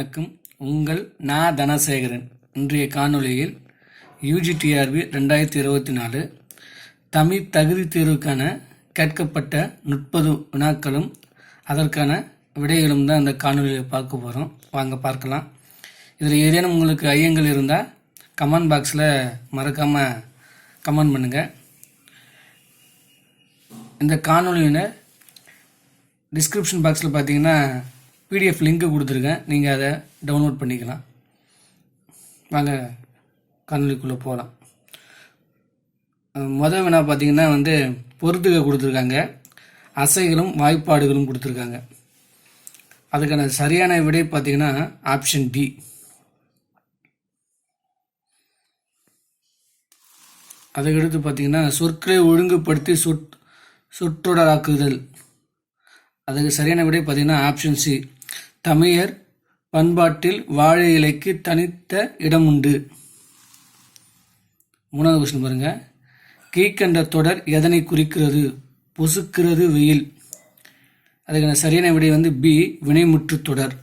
வணக்கம். உங்கள் நான் தனசேகரன். இன்றைய காணொளியில் UGTRB 2024 தமிழ் தகுதி தேர்வுக்கான கேட்கப்பட்ட 30 வினாக்களும் அதற்கான விடைகளும் தான் இந்த காணொலியில் பார்க்க போகிறோம். வாங்க பார்க்கலாம். இதில் ஏதேனும் உங்களுக்கு ஐயங்கள் இருந்தால் கமெண்ட் பாக்ஸில் மறக்காமல் கமெண்ட் பண்ணுங்கள். இந்த காணொலியில் டிஸ்கிரிப்ஷன் பாக்ஸில் பார்த்தீங்கன்னா PDF லிங்க்கு கொடுத்துருக்கேன். நீங்கள் அதை டவுன்லோட் பண்ணிக்கலாம். வாங்க காணொலிக்குள்ளே போகலாம். முதல் வினா பார்த்தீங்கன்னா பொறுத்துக்க கொடுத்துருக்காங்க. அசைகளும் வாய்ப்பாடுகளும் கொடுத்துருக்காங்க. அதுக்கான சரியான விடை பார்த்தீங்கன்னா ஆப்ஷன் டி. அதுக்கடுத்து பார்த்தீங்கன்னா சொற்களை ஒழுங்குபடுத்தி சொற்றொடராக்குதல். அதுக்கு சரியான விடை பார்த்தீங்கன்னா ஆப்ஷன் சி. தமிழர் பண்பாட்டில் வாழை இலைக்கு தனித்த இடம் உண்டு. மூணாவது கொஸ்டின் பாருங்க. கீழ்கண்ட தொடர் எதனை குறிக்கிறது? பொசுக்கிறது வெயில். அதுக்கான சரியான விடை பி. வினைமுற்று தொடர்.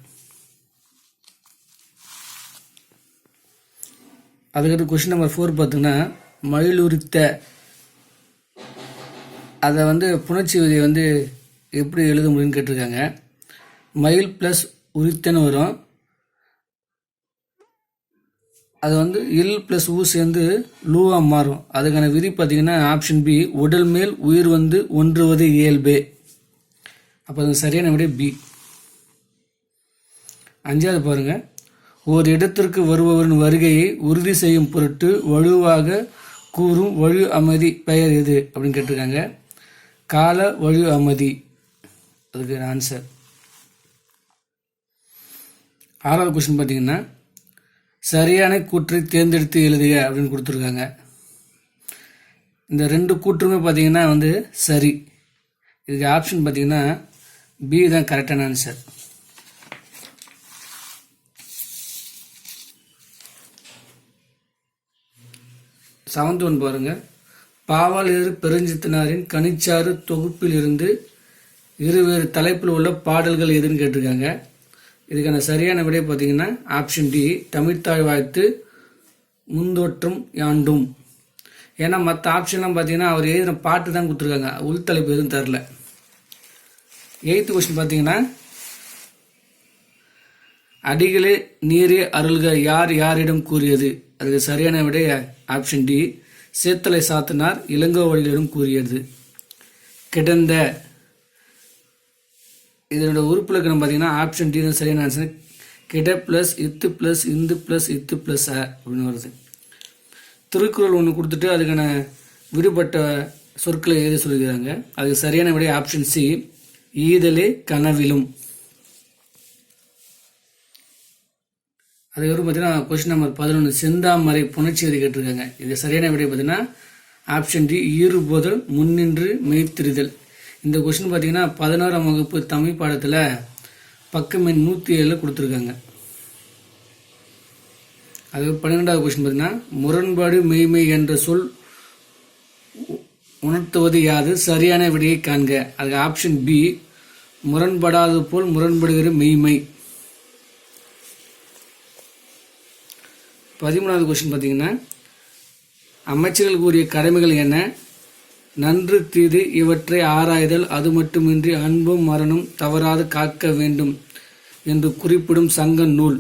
அதுக்கடுத்து கொஸ்டின் நம்பர் 4 பார்த்தீங்கன்னா மயிலுரித்த. அதை புணர்ச்சி விதியை எப்படி எழுத முடியும்னு கேட்டிருக்காங்க. மயில் ப்ளஸ் உரித்தன்னு வரும். அது இல் ப்ளஸ் ஊ சேர்ந்து லூவா மாறும். அதுக்கான விதி பார்த்தீங்கன்னா ஆப்ஷன் பி. உடல் மேல் உயிர் ஒன்றுவது இயல்பே. அப்போ அது சரியான விட பி. 5வது பாருங்க. ஓர் இடத்திற்கு வருபவரின் வருகையை உறுதி செய்யும் பொருட்டு வலுவாக கூறும் வழு அமைதி பெயர் எது அப்படின்னு கேட்டிருக்காங்க. கால வழு அமைதி. அதுக்கு ஆன்சர். 6வது கொஸ்டின் பார்த்தீங்கன்னா சரியான கூற்றை தேர்ந்தெடுத்து எழுதுக அப்படின்னு கொடுத்துருக்காங்க. இந்த 2 கூற்றுமே பார்த்தீங்கன்னா சரி. இதுக்கு ஆப்ஷன் பார்த்தீங்கன்னா பி தான் கரெக்டான ஆன்சர். 7th ஒன் பாருங்க. பாவாளர் பெருஞ்சித்தனாரின் கனிச்சாறு தொகுப்பில் இருந்து இருவேறு தலைப்பில் உள்ள பாடல்கள் எதுன்னு கேட்டிருக்காங்க. இதுக்கான சரியான விடை பார்த்தீங்கன்னா ஆப்ஷன் டி. தமிழ்த்தாய் வாழ்த்து முந்தோற்றம் யாண்டும். ஏன்னா மற்ற ஆப்ஷன்லாம் பார்த்தீங்கன்னா அவர் எழுதின பாட்டு தான் கொடுத்துருக்காங்க. உள்தலைப்பு எதுவும் தரல. 8th கொஸ்டின் பார்த்தீங்கன்னா அடிகளே நீரே அருள்க யார் யாரிடம் கூறியது. அதுக்கு சரியான விடை ஆப்ஷன் டி. சேத்தலை சாத்தனார் இளங்கோவடிகளிடம் கூறியது. கிடந்த. இதனோட உறுப்பிலக்கணம் பார்த்தீங்கன்னா ஆப்ஷன் டி தான் சரியான ஆன்சர். கிட பிளஸ் இத்து பிளஸ் இந்து பிளஸ் இத்து பிளஸ் அ அப்படின்னு வருது. திருக்குறள் ஒன்று கொடுத்துட்டு அதுக்கான விடுபட்ட சொற்களை எழுதி சொல்லிக்கிறாங்க. அதுக்கு சரியான விடை ஆப்ஷன் சி. ஈதலே கனவிலும். அதுக்கப்புறம் பார்த்தீங்கன்னா கொஸ்டின் நம்பர் 11. செந்தாமரை புணர்ச்சி விதி கேட்டிருக்காங்க. இது சரியான விடை பார்த்தீங்கன்னா ஆப்ஷன் டி. ஈறுபோதல் முன்னின்று மெய்த்திரிதல். இந்த கொஸ்டின் பார்த்தீங்கன்னா 11ஆம் வகுப்பு தமிழ் பாடத்தில் பக்கம் 107 கொடுத்துருக்காங்க. அது 12வது கொஸ்டின் பார்த்தீங்கன்னா முரண்பாடு மெய்மை என்ற சொல் உணர்த்துவது யாது? சரியான விடையை காண்க. அதுக்கு ஆப்ஷன் பி. முரண்படாது போல் முரண்படுகிற மெய்மை. 13வது கொஸ்டின் பார்த்தீங்கன்னா அமைச்சர்கள் கூறிய கடமைகள் என்ன? நன்று தீது இவற்றை ஆராய்தல், அது மட்டுமின்றி அன்பும் மரணம் தவறாது காக்க வேண்டும் என்று குறிப்பிடும் சங்க நூல்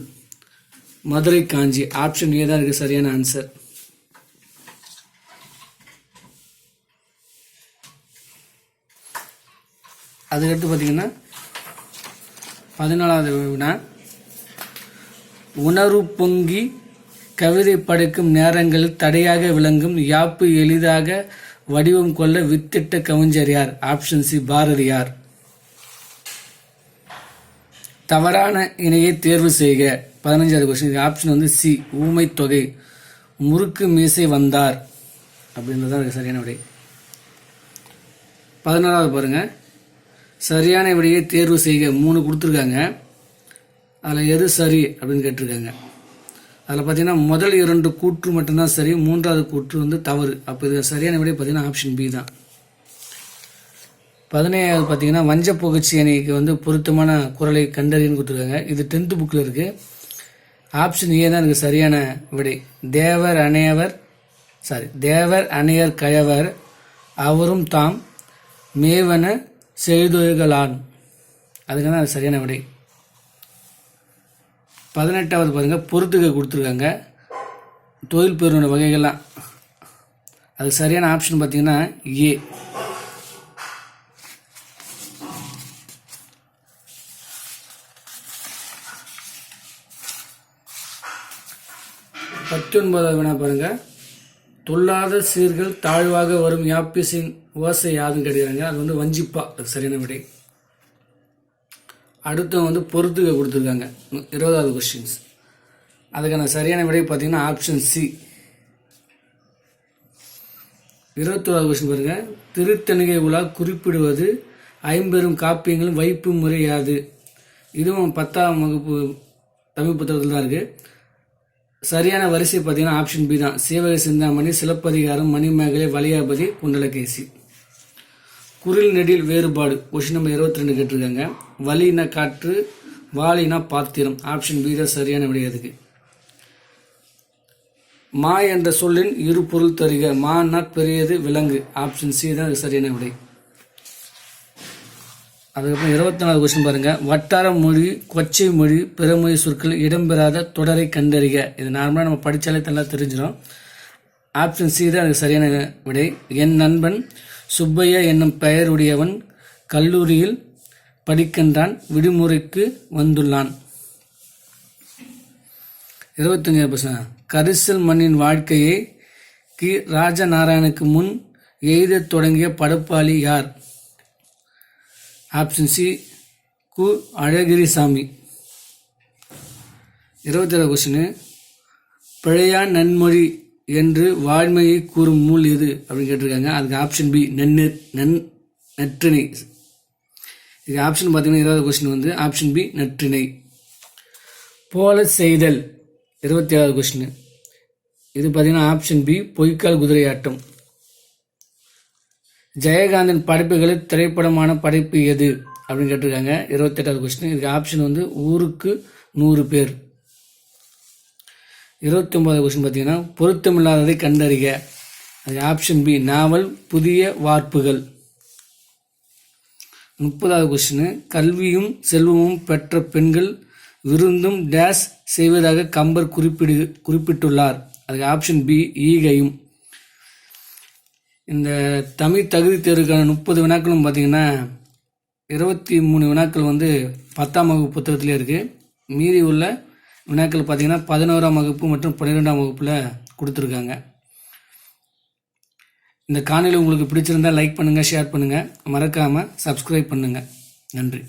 மதுரை காஞ்சி. ஆப்ஷன் ஏ தான் இருக்கு சரியான ஆன்சர். அதுக்கடுத்து பார்த்தீங்கன்னா 14வது வினா. உணர்வு பொங்கி கவிதை படைக்கும் நேரங்களில் தடையாக விளங்கும் யாப்பு எளிதாக வடிவம் கொள்ள வித்திட்ட கவிஞர் யார்? Option C. பாரதியார். தவறான இணையை தேர்வு செய்க. 15வது கொஸ்டின் ஆப்ஷன் சி. ஊமை தொகை. முறுக்கு மீசை வந்தார் அப்படின்றதான் சரியான விடை. 16வது பாருங்க. சரியான விடையை தேர்வு செய்க. 3 கொடுத்துருக்காங்க. அதில் எது சரி அப்படின்னு கேட்டிருக்காங்க. அதில் பார்த்தீங்கன்னா முதல் 2 கூற்று மட்டும்தான் சரி, 3வது கூற்று தவறு. அப்போ இது சரியான விடை பார்த்தீங்கன்னா ஆப்ஷன் பி தான். 17வது பார்த்தீங்கன்னா வஞ்ச புகழ்ச்சி அணிக்கு பொருத்தமான குரலை கண்டறியன்னு கொடுத்துருக்காங்க. இது 10th புக்கில் இருக்குது. ஆப்ஷன் ஏ தான் எனக்கு சரியான விடை. தேவர் அணையர் கயவர் அவரும் தாம் மேவன செய்தொழுகலான். அதுக்கு தான் அது சரியான விடை. 18வது பாருங்கள், பொறுத்துக்க கொடுத்துருக்காங்க. தொழில் பெயருடைய வகைகள்லாம் அது சரியான ஆப்ஷன் பார்த்தீங்கன்னா ஏ. பத்தொன்பதாவது வினா பாருங்க, தொல்லாத சீர்கள் தாழ்வாக வரும் யாப்பிசின் ஓசை யாதுன்னு கேட்குறாங்க. அது வந்து வஞ்சிப்பா. அது சரியான விடை. அடுத்து பொறுத்துக்க கொடுத்துருக்காங்க. 20வது கொஸ்டின்ஸ். அதுக்கான சரியான விடை பார்த்தீங்கன்னா ஆப்ஷன் சி. 21வது கொஸ்டின் பாருங்க, திருத்தணிகை உலா குறிப்பிடுவது ஐம்பெரும் காப்பியங்களும் வைப்பு முறை யாது. இதுவும் 10ஆம் வகுப்பு தமிழ் புத்தகத்தில் தான் இருக்கு. சரியான வரிசை பார்த்தீங்கன்னா ஆப்ஷன் பி தான். சீவக சிந்தாமணி, சிலப்பதிகாரம், மணிமேகலை, வலியாபதி, குண்டலகேசி. குரில் நெடில் வேறுபாடு கொஸ்டின் நம்பர் 22 கேட்டிருக்காங்க. வலினா காற்று, வாலினா பாத்திரம். ஆப்ஷன் பி தான் சரியான விடை. அதுக்கு மா என்ற சொல்லின் இரு பொருள் தருக. மானா பெரியது, விலங்கு. ஆப்ஷன் சி தான் சரியான விடை. அதுக்கப்புறம் 24வது கொஸ்டின் பாருங்க, வட்டார மொழி, கொச்சை மொழி, பிறமொழி சொற்கள் இடம்பெறாத தொடரை கண்டறிக. இது நார்மலாக நம்ம படித்தாலே நல்லா தெரிஞ்சிடும். ஆப்ஷன் சி தான் அதுக்கு சரியான விடை. என் நண்பன் சுப்பையா என்னும் பெயருடையவன் கல்லூரியில் படிக்கின்றான், விடுமுறைக்கு வந்துள்ளான். 25வது கொஸ்டின், கரிசல் மண்ணின் வாழ்க்கையை கி ராஜநாராயணுக்கு முன் எய்த தொடங்கிய படைப்பாளி யார். ஆப்ஷன் சி கு அழகிரிசாமி. 27வது கொஸ்டின், பிழையான் நன்மொழி என்று வாய்மையை கூறும் நூல் எது அப்படின்னு கேட்டிருக்காங்க. அதுக்கு ஆப்ஷன் பி நற்றிணை. இது ஆப்ஷன் பார்த்தீங்கன்னா 20வது கொஸ்டின் ஆப்ஷன் பி நற்றிணை. போல செய்தல் 27வது கொஸ்டின். இது பார்த்தீங்கன்னா ஆப்ஷன் பி பொய்க்கால் குதிரையாட்டம். ஜெயகாந்தன் படைப்புகளில் திரைப்படமான படைப்பு எது அப்படின்னு கேட்டிருக்காங்க. 28வது கொஸ்டின். இதுக்கு ஆப்ஷன் ஊருக்கு 100 பேர். 29வது கொஸ்டின் பார்த்தீங்கன்னா பொருத்தமில்லாததை கண்டறிக. அது ஆப்ஷன் பி நாவல் புதிய வார்ப்புகள். 30வது கொஸ்டின், கல்வியும் செல்வமும் பெற்ற பெண்கள் விருந்தும் டேஸ் செய்வதாக கம்பர் குறிப்பிட்டுள்ளார். அதுக்கு ஆப்ஷன் பி ஈகையும். இந்த தமிழ் தகுதி தேர்வுக்கான 30 வினாக்களும் பார்த்தீங்கன்னா 23 வினாக்கள் 10ஆம் வகுப்பு புத்தகத்திலே இருக்குது. மீதி உள்ள வினாக்கள் பார்த்தீங்கன்னா 11ஆம் வகுப்பு மற்றும் 12ஆம் வகுப்பில் கொடுத்துருக்காங்க. இந்த காணொளி உங்களுக்கு பிடிச்சிருந்தால் லைக் பண்ணுங்கள், ஷேர் பண்ணுங்கள், மறக்காமல் சப்ஸ்கிரைப் பண்ணுங்கள். நன்றி.